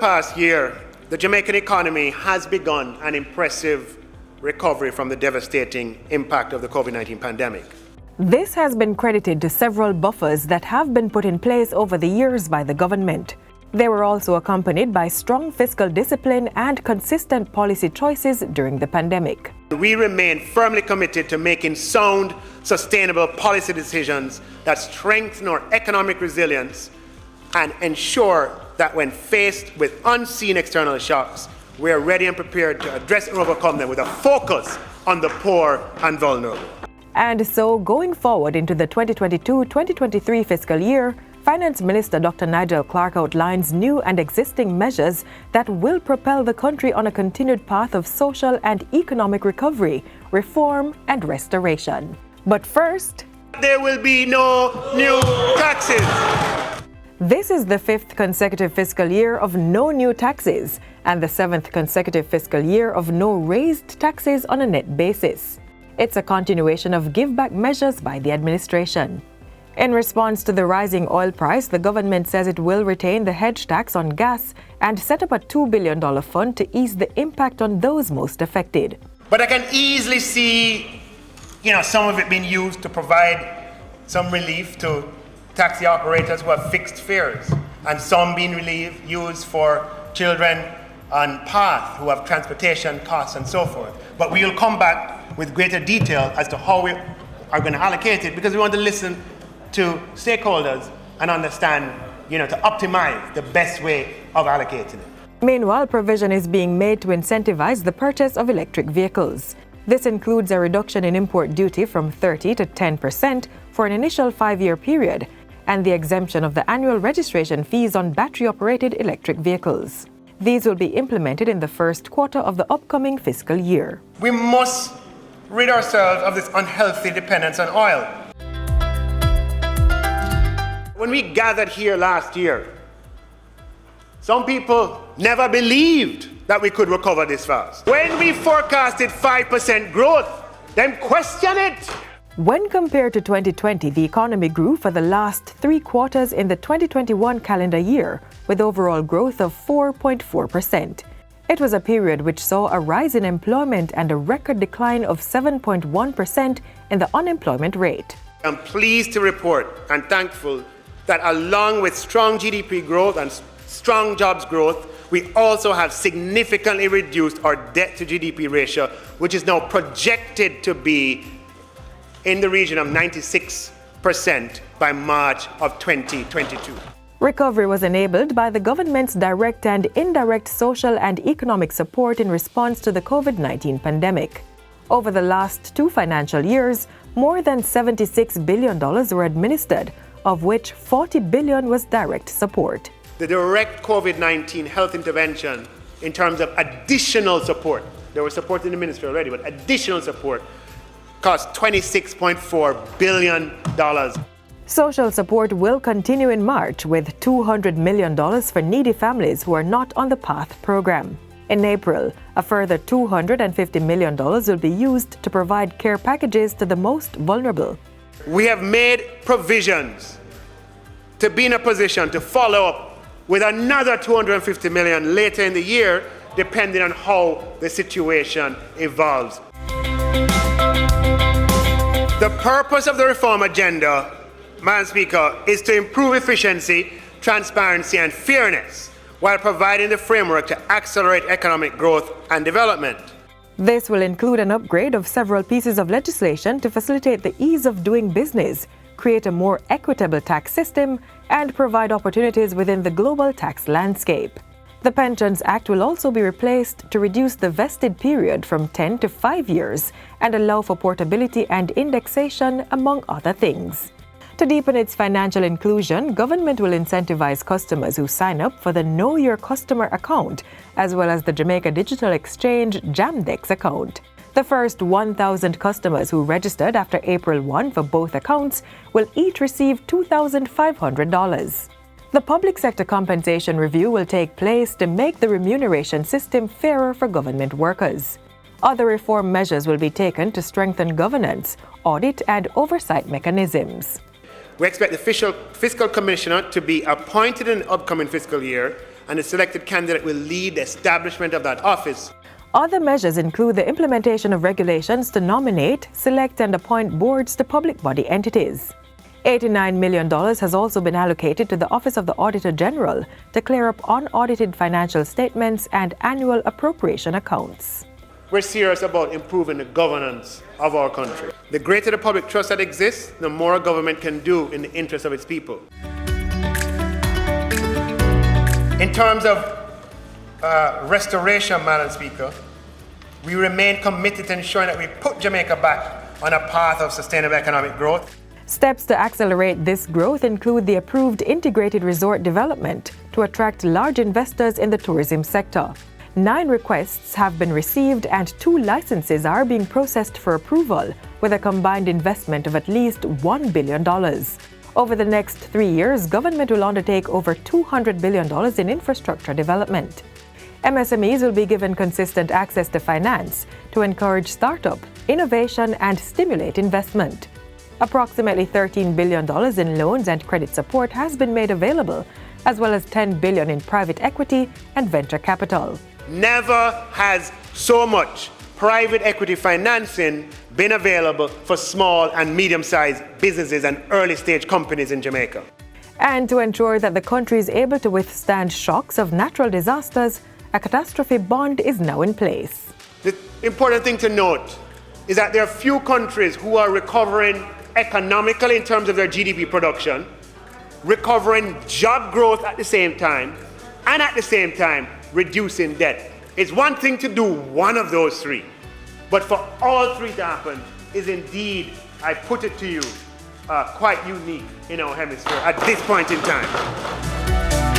past year, the Jamaican economy has begun an impressive recovery from the devastating impact of the COVID-19 pandemic. This has been credited to several buffers that have been put in place over the years by the government. They were also accompanied by strong fiscal discipline and consistent policy choices during the pandemic. We remain firmly committed to making sound, sustainable policy decisions that strengthen our economic resilience and ensure that when faced with unseen external shocks, we are ready and prepared to address and overcome them with a focus on the poor and vulnerable. And so, going forward into the 2022-2023 fiscal year, Finance Minister Dr. Nigel Clarke outlines new and existing measures that will propel the country on a continued path of social and economic recovery, reform, and restoration. But first, there will be no new taxes. This is the 5th consecutive fiscal year of no new taxes and the 7th consecutive fiscal year of no raised taxes on a net basis. It's a continuation of give-back measures by the administration. In response to the rising oil price, the government says it will retain the hedge tax on gas and set up a $2 billion fund to ease the impact on those most affected. But I can easily see, some of it being used to provide some relief to taxi operators who have fixed fares, and some being used for children on path who have transportation costs and so forth. But we will come back with greater detail as to how we are going to allocate it, because we want to listen to stakeholders and understand, to optimize the best way of allocating it. Meanwhile, provision is being made to incentivize the purchase of electric vehicles. This includes a reduction in import duty from 30% to 10% for an initial 5-year period, and the exemption of the annual registration fees on battery-operated electric vehicles. These will be implemented in the first quarter of the upcoming fiscal year. We must rid ourselves of this unhealthy dependence on oil. When we gathered here last year, some people never believed that we could recover this fast. When we forecasted 5% growth, then question it. When compared to 2020, the economy grew for the last 3 quarters in the 2021 calendar year, with overall growth of 4.4%. It was a period which saw a rise in employment and a record decline of 7.1% in the unemployment rate. I'm pleased to report and thankful that along with strong GDP growth and strong jobs growth, we also have significantly reduced our debt to GDP ratio, which is now projected to be in the region of 96% by March of 2022. Recovery was enabled by the government's direct and indirect social and economic support in response to the COVID-19 pandemic. Over the last 2 financial years, more than $76 billion were administered, of which $40 billion was direct support. The direct COVID-19 health intervention in terms of additional support, there was support in the ministry already, but additional support cost $26.4 billion. Social support will continue in March with $200 million for needy families who are not on the PATH program. In April, a further $250 million will be used to provide care packages to the most vulnerable. We have made provisions to be in a position to follow up with another $250 million later in the year, depending on how the situation evolves. The purpose of the reform agenda, Madam Speaker, is to improve efficiency, transparency, and fairness while providing the framework to accelerate economic growth and development. This will include an upgrade of several pieces of legislation to facilitate the ease of doing business, create a more equitable tax system, and provide opportunities within the global tax landscape. The Pensions Act will also be replaced to reduce the vested period from 10 to 5 years and allow for portability and indexation, among other things. To deepen its financial inclusion, government will incentivize customers who sign up for the Know Your Customer account, as well as the Jamaica Digital Exchange Jamdex account. The first 1,000 customers who registered after April 1 for both accounts will each receive $2,500. The public sector compensation review will take place to make the remuneration system fairer for government workers. Other reform measures will be taken to strengthen governance, audit, and oversight mechanisms. We expect the Fiscal Commissioner to be appointed in the upcoming fiscal year and the selected candidate will lead the establishment of that office. Other measures include the implementation of regulations to nominate, select, and appoint boards to public body entities. $89 million has also been allocated to the Office of the Auditor General to clear up unaudited financial statements and annual appropriation accounts. We're serious about improving the governance of our country. The greater the public trust that exists, the more a government can do in the interest of its people. In terms of restoration, Madam Speaker, we remain committed to ensuring that we put Jamaica back on a path of sustainable economic growth. Steps to accelerate this growth include the approved integrated resort development to attract large investors in the tourism sector. 9 requests have been received and 2 licenses are being processed for approval, with a combined investment of at least $1 billion. Over the next 3 years, government will undertake over $200 billion in infrastructure development. MSMEs will be given consistent access to finance to encourage startup, innovation, and stimulate investment. Approximately $13 billion in loans and credit support has been made available, as well as $10 billion in private equity and venture capital. Never has so much private equity financing been available for small and medium-sized businesses and early-stage companies in Jamaica. And to ensure that the country is able to withstand shocks of natural disasters, a catastrophe bond is now in place. The important thing to note is that there are few countries who are recovering economically in terms of their GDP production, recovering job growth at the same time, and at the same time reducing debt. It's one thing to do one of those 3, but for all 3 to happen is indeed, I put it to you, quite unique in our hemisphere at this point in time.